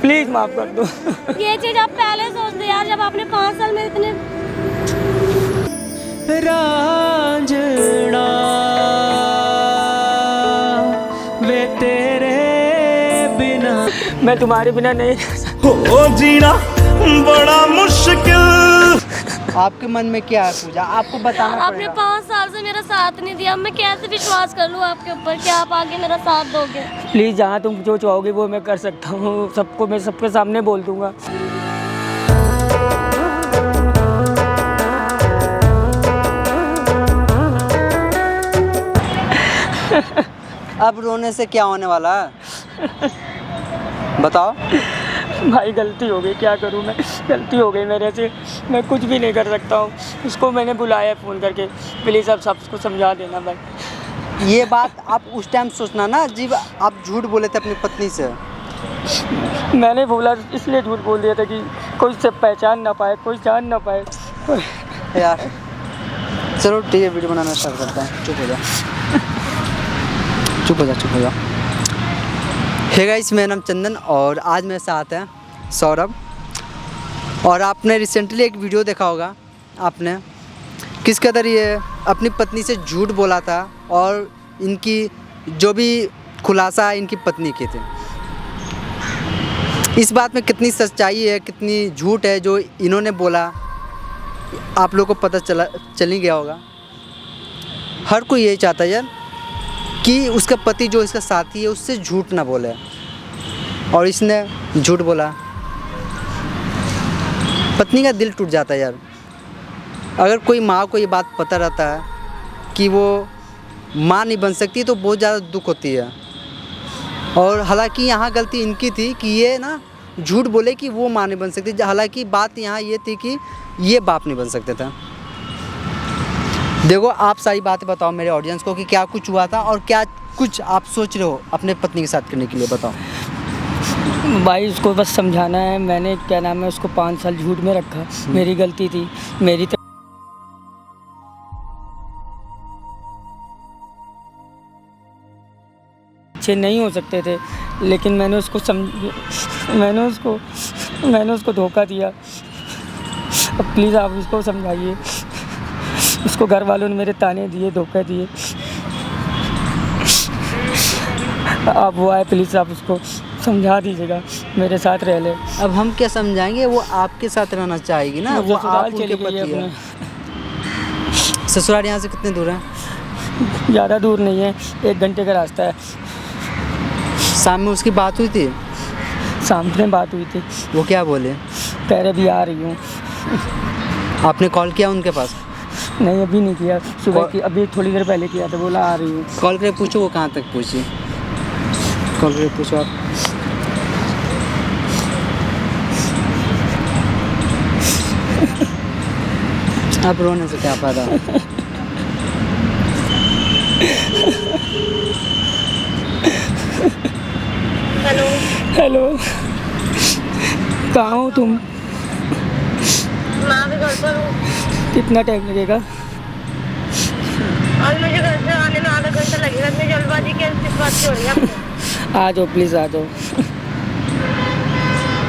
Please माफ कर दो। ये चीज आप पहले सोचते यार, जब आपने 5 साल में इतने रांझना वे तेरे बिना मैं तुम्हारे बिना नहीं रह सकता। हो जीना बड़ा मुश्किल। आपके मन में क्या है पूजा, आपको बताना आपने पड़ेगा। 5 साल से मेरा साथ नहीं दिया, मैं कैसे विश्वास कर लूँ आपके ऊपर कि आप आगे मेरा साथ दोगे। प्लीज जहाँ तुम जो चाहोगे वो मैं कर सकता हूँ, सबको मैं सबके सामने बोल दूंगा। अब रोने से क्या होने वाला है, बताओ। भाई गलती हो गई, क्या करूँ मैं, गलती हो गई मेरे से, मैं कुछ भी नहीं कर सकता हूँ। उसको मैंने बुलाया फ़ोन करके, प्लीज़ आप सबको समझा देना भाई। ये बात आप उस टाइम सोचना ना जब आप झूठ बोले थे अपनी पत्नी से। मैंने बोला इसलिए झूठ बोल दिया था कि कोई से पहचान ना पाए, कोई जान ना पाए। यार चलो ठीक है, वीडियो बनाना स्टार्ट करता है। चुप हो जा, चुप हो जा, चुप हो जा। हे गाइस, मेरा नाम चंदन और आज मेरे साथ है सौरभ। और आपने रिसेंटली एक वीडियो देखा होगा, आपने किस कदर ये अपनी पत्नी से झूठ बोला था और इनकी जो भी खुलासा इनकी पत्नी के थे, इस बात में कितनी सच्चाई है कितनी झूठ है जो इन्होंने बोला, आप लोगों को पता चल ही गया होगा। हर कोई यही चाहता है यार कि उसका पति जो इसका साथी है उससे झूठ ना बोले, और इसने झूठ बोला। पत्नी का दिल टूट जाता है यार। अगर कोई माँ को ये बात पता रहता है कि वो माँ नहीं बन सकती तो बहुत ज़्यादा दुख होती है। और हालांकि यहाँ गलती इनकी थी कि ये ना झूठ बोले कि वो माँ नहीं बन सकती, हालांकि बात यहाँ ये थी कि ये बाप नहीं बन सकते थे। देखो, आप सारी बातें बताओ मेरे ऑडियंस को कि क्या कुछ हुआ था और क्या कुछ आप सोच रहे हो अपने पत्नी के साथ करने के लिए, बताओ। भाई उसको बस समझाना है, मैंने क्या नाम है उसको 5 साल झूठ में रखा, मेरी गलती थी, मेरी अच्छे नहीं हो सकते थे, लेकिन मैंने उसको धोखा दिया। अब प्लीज़ आप उसको समझाइए। उसको घर वालों ने मेरे ताने दिए, धोखा दिए। आप वो आए, प्लीज़ आप उसको समझा दीजिएगा, मेरे साथ रह ले। अब हम क्या समझाएंगे, वो आपके साथ रहना चाहेगी ना, वो आप उनके पति है। ससुराल यहाँ से कितने दूर है? ज़्यादा दूर नहीं है, 1 घंटे का रास्ता है। शाम में उसकी बात हुई थी? शाम में बात हुई थी। वो क्या बोले? कह रहे भी आ रही हूँ। आपने कॉल किया उनके पास? नहीं, अभी नहीं किया, सुबह की अभी थोड़ी देर पहले किया था, बोला आ रही हूँ। कॉल करके पूछो वो कहाँ तक पहुँची, कॉल करके पूछो आप। अब रोने से क्या फायदा। हेलो हेलो, कहाँ हो तुम? मैं भी घर पर हूँ कितना टाइम लगेगा? और मुझे घर से आने में आधा घंटा लगेगा। इतनी जल्दबाजी किस बात की हो रही है आपको? आ जाओ प्लीज़, आ जाओ।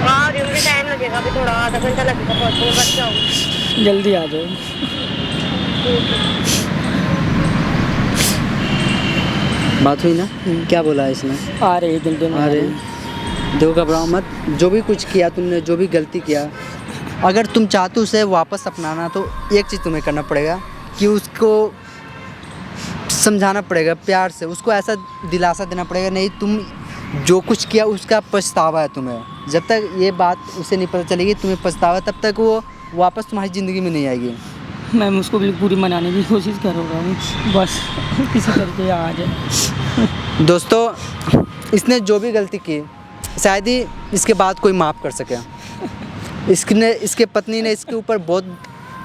हाँ, मुझे टाइम लगेगा, अभी थोड़ा आधा घंटा लगेगा पहुँचने में, बच जाओ। जल्दी आ जाओ। बात हुई ना, क्या बोला है इसने? आ रहे 1 घंटे में। अरे देखो, घबराओ मत। जो भी कुछ किया तुमने, जो भी गलती किया, अगर तुम चाहते हो उसे वापस अपनाना तो एक चीज़ तुम्हें करना पड़ेगा कि उसको समझाना पड़ेगा प्यार से, उसको ऐसा दिलासा देना पड़ेगा, नहीं तुम जो कुछ किया उसका पछतावा है तुम्हें। जब तक ये बात उसे नहीं पता चलेगी तुम्हें पछतावा है, तब तक वो वापस तुम्हारी ज़िंदगी में नहीं आएगी। मैं उसको भी पूरी मनाने की कोशिश कर रहा हूँ, बस किसी तरीके आ जाए। दोस्तों, इसने जो भी गलती की शायद ही इसके बाद कोई माफ़ कर सके। इसके पत्नी ने इसके ऊपर बहुत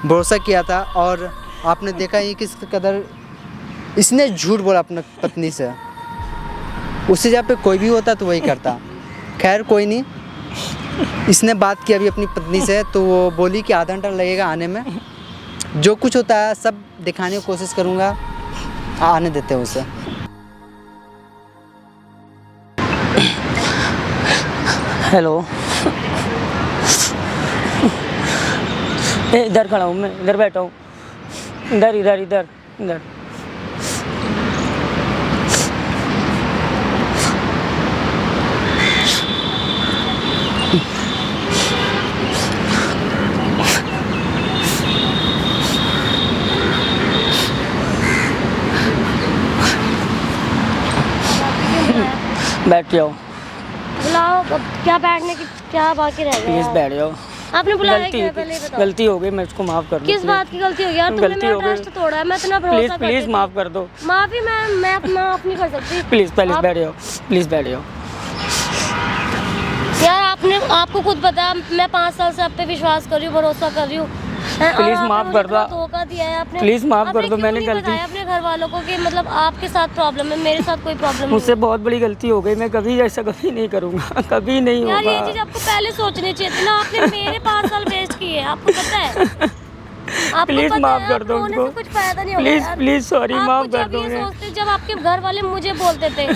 भरोसा किया था और आपने देखा ही किस कदर इसने झूठ बोला अपने पत्नी से। उससे जहाँ पे कोई भी होता तो वही करता। खैर कोई नहीं, इसने बात की अभी अपनी पत्नी से, तो वो बोली कि आधा घंटा लगेगा आने में। जो कुछ होता है सब दिखाने की कोशिश करूँगा, आने देते हैं उसे। हेलो। इधर खड़ा हूँ मैं, इधर बैठा हूँ, इधर इधर इधर इधर। बैठ जाओ, बुलाओ। अब क्या बैठने की क्या बाकी रह गया प्लीज यार? बैठ जाओ। आपने बुलाया गलती क्या पहले ये बताओ? गलती हो गई, मैं इसको माफ़ कर दो। किस बात की गलती हो गई यार? तुमने गलती मेरा हो गई। ट्रस्ट तोड़ा है, मैं इतना प्लीज भरोसा करती प्लीज थी। माफ़ कर दो। माफी मैं माफ नहीं कर सकती। प्लीज प्लीज आप- बैठ जाओ, प्लीज बैठ जाओ। यार आपको खुद पता है, मैं 5 साल से आप पे विश्वास कर रही हूँ, भरोसा कर रही हूँ। प्लीज माफ कर दो। धोखा दिया है आपने। प्लीज माफ कर आपने दो, क्यों मैंने नहीं गलती। बताया अपने घर वालों को कि मतलब आपके साथ प्रॉब्लम है, मेरे साथ कोई प्रॉब्लम नहीं मुझसे बहुत बड़ी गलती हो गई, मैं कभी ऐसा कभी नहीं करूँगा, कभी नहीं है। यार ये होगा। चीज आपको पहले सोचनी चाहिए थी ना। आपने मेरे 5 साल वेस्ट किए, आपको पता है? आपको प्लीज पता माफ है, कर दो आप रोने उनको। से कुछ फायदा नहीं होगा प्लीज यार। प्लीज सॉरी, आप माफ मुझे कर अब दो ये उन्हें। सोचते जब आपके घर वाले मुझे बोलते थे,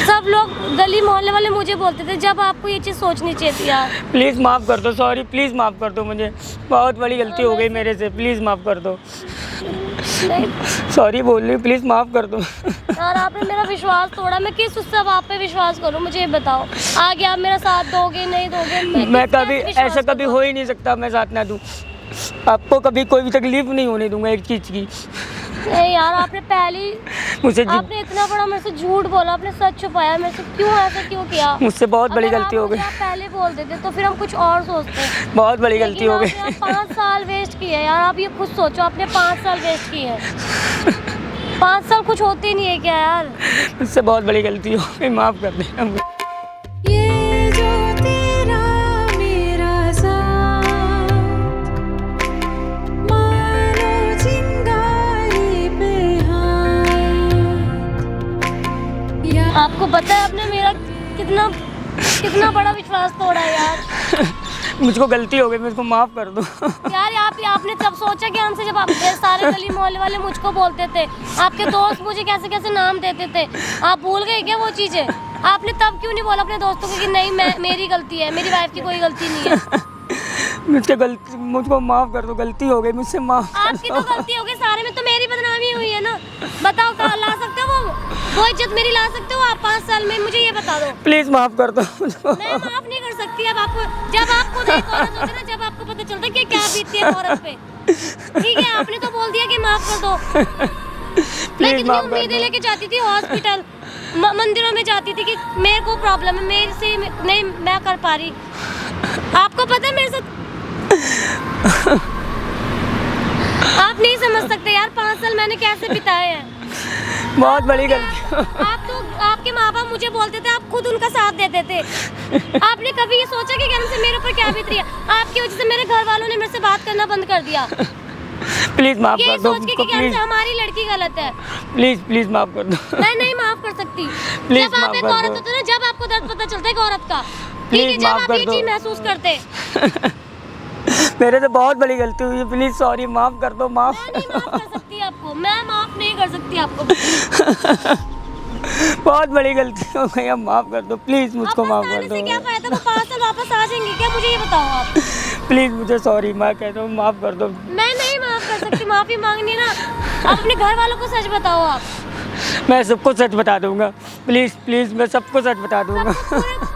सब लोग गली मोहल्ले वाले मुझे बोलते थे, जब आपको ये चीज़ सोचनी चाहिए थी यार। प्लीज माफ कर दो, सॉरी, प्लीज माफ कर दो मुझे, बहुत बड़ी गलती हो गई मेरे से, प्लीज माफ कर दो। नहीं सॉरी बोल रही हूँ, प्लीज माफ कर दो। यार, आपने मेरा विश्वास तोड़ा। मैं किस उससे अब आप पे विश्वास करूं? मुझे ये बताओ। आगे आप मेरा साथ दोगे नहीं दोगे? मैं किस- कभी कैसे विश्वास ऐसा कभी करूं? हो ही नहीं सकता, मैं साथ ना दूँ। आपको कभी कोई भी तकलीफ नहीं होने दूंगा एक चीज़ की। नहीं यार, आपने पहले मुझसे आपने इतना बड़ा मेरे से झूठ बोला, आपने सच छुपाया मेरे से। क्यों ऐसा क्यों किया? मुझसे बहुत बड़ी अगर गलती आप हो गई, मुझे आप पहले बोल देते तो फिर हम कुछ और सोचते। बहुत बड़ी गलती हो गई। 5 साल वेस्ट किए यार। आप ये खुद सोचो, आपने 5 साल वेस्ट किए हैं। 5 साल कुछ होते नहीं है क्या यार? मुझसे बहुत बड़ी गलती हो गई, माफ़ कर देना मुझे। ये जो तेरा मेरा साथ मानो चिंगारी पे हाथ या आपको पता है आपने मेरा कितना बड़ा विश्वास तोड़ा है यार। मुझको गलती हो गई, मुझको माफ़ कर दो। यार आपने जब सोचा कि हमसे, जब आप ये सारे गली मोहल्ले वाले मुझको बोलते थे, आपके दोस्त मुझे कैसे कैसे नाम देते थे, आप भूल गए क्या वो चीज़ें? आपने तब क्यों नहीं बोला अपने दोस्तों को कि नहीं मेरी गलती है, मेरी वाइफ की कोई गलती नहीं है? मुझको माफ़ कर दो, गलती हो गई, मुझसे माफ़ कर आपकी दो। तो गलती हो गई, सारे में तो मेरी बदनामी हुई है ना। बताओ कहाँ ला सकते हो वो इज्जत मेरी ला सकते हो आप 5 साल में? मुझे ये बता दो। प्लीज़ माफ़ कर दो मुझको। मैं माफ नहीं कर सकती। अब आपको जब आप खुद एक औरत होती है ना, जब आपको पता चलता है कि क्या बीतती है औरत पे। ठीक है, आपने तो बोल दिया कि माफ कर दो। मैं प्लीज़ कितनी माफ़ कर उम्मीदें दो। लेके जाती थी हॉस्पिटल, मंदिरों में जाती थी कि मेरे को प्रॉब्लम है, मेरे से नहीं मैं कर पा रही। आपको पता है मेरे साथ आप नहीं समझ सकते यार 5 साल मैंने कैसे बिताए हैं। बहुत बड़ी गलती। आपके माँ बाप मुझे बोलते थे, आप खुद उनका साथ देते थे। आपने कभी ये सोचा कि क्या मेरे ऊपर क्या बीत रही है? आपकी वजह से मेरे घर वालों ने मेरे से बात करना बंद कर दिया, प्लीज़ माफ़ ये कर दो सोच के मुझको, कि क्या प्लीज़ हमारी लड़की गलत है। प्लीज़ माफ़ कर दो। मैं नहीं माफ कर सकती। Please जब आप माफ एक कर औरत दो। होते हो ना, जब आपको दर्द पता चलता है एक औरत का, ठीक है, Please जब माफ आप कर ये दो। चीज महसूस करते। मेरे से बहुत बड़ी गलती हुई है, प्लीज़ सॉरी, माफ़ कर दो, माफ़। मैं नहीं माफ कर सकती आपको, मैं माफ नहीं कर सकती आपको। बहुत बड़ी गलती हो गई, अब माफ़ कर दो, प्लीज़ मुझको माफ़ कर पछताने से क्या दो। फायदा? वो 5 साल वापस आ जाएंगे क्या? मुझे ये बताओ आप। प्लीज़ मुझे सॉरी, मैं कहता हूँ माफ़ कर दो। मैं नहीं माफ कर सकती, माफी मांगनी ना। आप अपने घर वालों को सच बताओ आप। मैं सबको सच बता दूंगा, प्लीज़ मैं सबको सच बता दूंगा।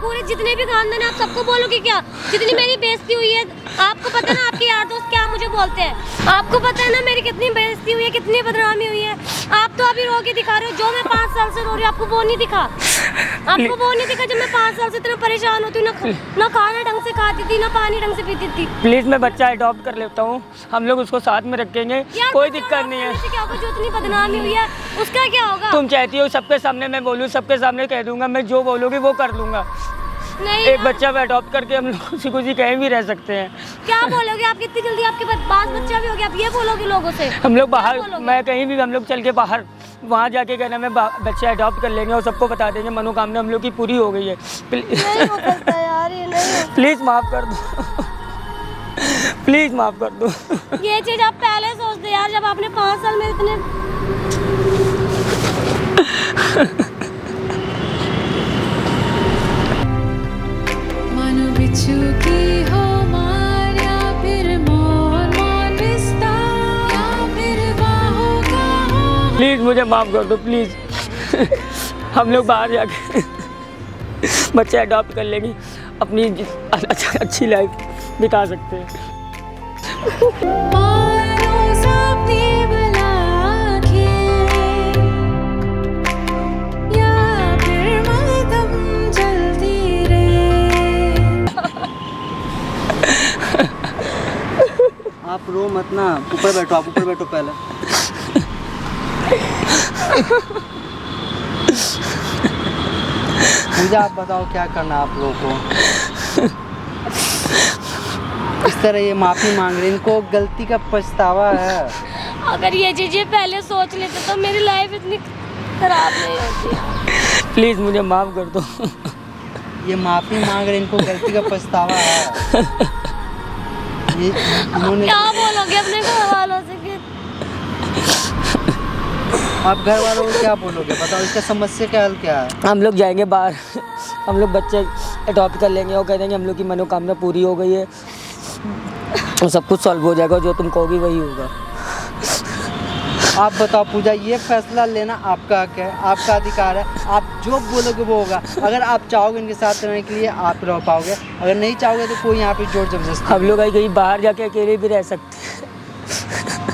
पूरे जितने भी खानदान है, आप सबको बोलोगे क्या? जितनी मेरी बेइज्जती हुई है, आपको पता है ना आपके यार दोस्त क्या मुझे बोलते हैं? आपको पता है ना मेरी कितनी बेइज्जती हुई है, कितनी बदनामी हुई है? आप तो अभी रो के दिखा रहे हो, जो मैं 5 साल से रो रही हूँ आपको वो नहीं दिखा। आपको वो नहीं दिखा जब मैं 5 साल से इतना परेशान होती हूँ, ना खाना ढंग से खाती थी, ना पानी ढंग से पीती थी। प्लीज़ मैं बच्चा अडॉप्ट कर लेता हूँ, हम लोग उसको साथ में रखेंगे, यार कोई बच्चा दिक्कत नहीं है। करने से क्या होगा? जो इतनी बदनामी हुई है उसका क्या होगा? तुम चाहती हो सबके सामने मैं बोलूँ, सबके सामने कह दूंगा, मैं जो बोलोगी वो कर लूँगा। नहीं एक यार, बच्चा मैं अडॉप्ट करके हम लोग खुशी खुशी कहीं भी रह सकते हैं। क्या बोलोगे आप? कितनी जल्दी आपके पास बच्चा भी हो गया, आप ये बोलोगे लोगों से? हम लोग क्या बाहर, बोलोगे? मैं कहीं भी, हम लोग चल के बाहर वहाँ जाके कहना मैं बच्चे अडॉप्ट कर लेंगे और सबको बता देंगे मनोकामना हम लोग की पूरी हो गई है। नहीं हो सकता यार, ये नहीं हो। प्लीज़ माफ़ कर दो। प्लीज़ माफ़ कर दो। ये चीज आप पहले सोचते यार, जब आपने 5 साल में इतने मानो बिच्छू की हो माँ मुझे माफ़ कर दो प्लीज़। हम लोग बाहर जाके बच्चे अडॉप्ट कर लेंगे, अपनी अच्छी लाइफ बिता सकते हैं। मानो सपने बुला के या फिर मदम चलती रहे। आप रो मत ना, ऊपर बैठो, आप ऊपर बैठो पहले। पूजा आप बताओ क्या करना है आप लोगों को। इस तरह ये माफ़ी मांग रहे, इनको गलती का पछतावा है। अगर ये चीज़ें पहले सोच लेते तो मेरी लाइफ इतनी खराब नहीं होती। प्लीज़ मुझे माफ़ कर दो। ये माफ़ी मांग रहे, इनको गलती का पछतावा है। ये इन्होंने, क्या बोलोगे अपने घर वालों से कि आप घर वालों को क्या बोलोगे बताओ, इसका समस्या का हल क्या है? हम लोग जाएंगे बाहर, हम लोग बच्चे अडॉप्ट कर लेंगे और कह देंगे हम लोग की मनोकामना पूरी हो गई है, तो सब कुछ सॉल्व हो जाएगा, जो तुम कहोगी वही होगा। आप बताओ पूजा, ये फैसला लेना आपका हक है, आपका अधिकार है। आप जो बोलोगे वो होगा। अगर आप चाहोगे इनके साथ रहने के लिए आप रह पाओगे, अगर नहीं चाहोगे तो कोई यहाँ पे जोर जबरदस्ती। हम लोग कहीं बाहर जाके अकेले भी रह सकते हैं।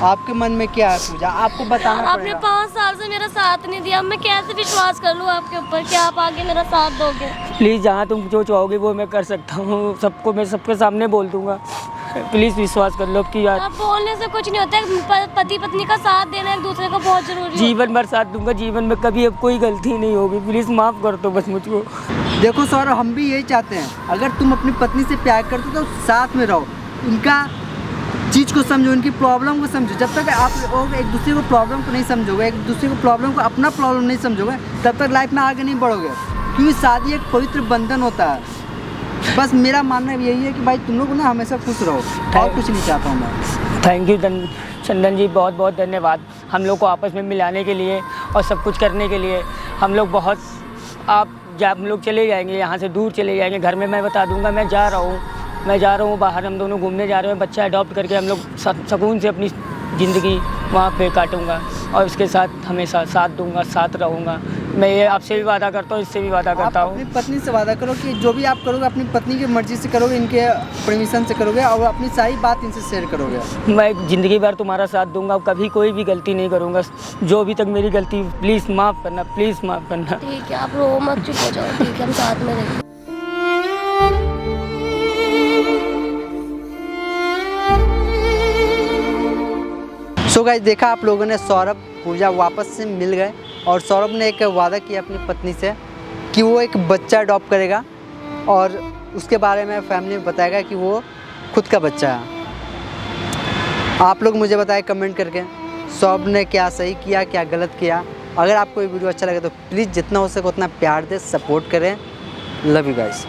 आपके मन में क्या है पूजा, आपको बताना आपने पड़ेगा। 5 साल से मेरा साथ नहीं दिया, मैं कैसे विश्वास कर लूँ आपके ऊपर कि आप आगे मेरा साथ दोगे। प्लीज़ जहाँ तुम जो चाहोगे वो मैं कर सकता हूँ, सबको मैं सबके सामने बोल दूँगा। प्लीज़ विश्वास कर लो कि यार आप बोलने से कुछ नहीं होता है, पति पत्नी का साथ देना एक दूसरे को बहुत जरूरी है। जीवन भर साथ दूंगा, जीवन में कभी अब कोई गलती नहीं होगी। प्लीज़ माफ़ कर दो बस मुझको। देखो सौरभ, हम भी यही चाहते हैं, अगर तुम अपनी पत्नी से प्यार करते हो तो साथ में रहो, उनका चीज़ को समझो, उनकी प्रॉब्लम को समझो। जब तक आप लोग एक दूसरे को प्रॉब्लम को नहीं समझोगे, एक दूसरे को प्रॉब्लम को अपना प्रॉब्लम नहीं समझोगे, तब तक लाइफ में आगे नहीं बढ़ोगे। क्योंकि शादी एक पवित्र बंधन होता है। बस मेरा मानना यही है कि भाई तुम लोग ना हमेशा खुश रहो, और कुछ नहीं चाहता हूँ मैं। थैंक यू चंदन जी, बहुत बहुत धन्यवाद हम लोग को आपस में मिलाने के लिए और सब कुछ करने के लिए। हम लोग बहुत हम लोग चले जाएंगे, यहाँ से दूर चले जाएंगे। घर में मैं बता दूंगा मैं जा रहा हूँ बाहर, हम दोनों घूमने जा रहे हैं, बच्चा अडॉप्ट करके हम लोग सुकून से अपनी ज़िंदगी वहाँ पे काटूंगा और उसके साथ हमेशा साथ दूंगा, साथ रहूँगा। मैं ये आपसे भी वादा करता हूँ, इससे भी वादा करता आप हूँ। अपनी पत्नी से वादा करो कि जो भी आप करोगे अपनी पत्नी की मर्ज़ी से करोगे, इनके परमिशन से करोगे और अपनी सारी बात इनसे शेयर करोगे। मैं ज़िंदगी भर तुम्हारा साथ दूंगा, कभी कोई भी गलती नहीं करूँगा। जो भी तक मेरी गलती, प्लीज़ माफ़ करना, प्लीज़ माफ़ करना। ठीक है, आप रो मत, चुप हो जाओ, ठीक है, हम साथ में रहेंगे। सो गाइस, देखा आप लोगों ने, सौरभ पूजा वापस से मिल गए और सौरभ ने एक वादा किया अपनी पत्नी से कि वो एक बच्चा अडॉप्ट करेगा और उसके बारे में फैमिली में बताएगा कि वो खुद का बच्चा है। आप लोग मुझे बताएं कमेंट करके सौरभ ने क्या सही किया, क्या गलत किया। अगर आपको ये वीडियो अच्छा लगे तो प्लीज़ जितना हो सके उतना प्यार दे, सपोर्ट करें। Love you guys.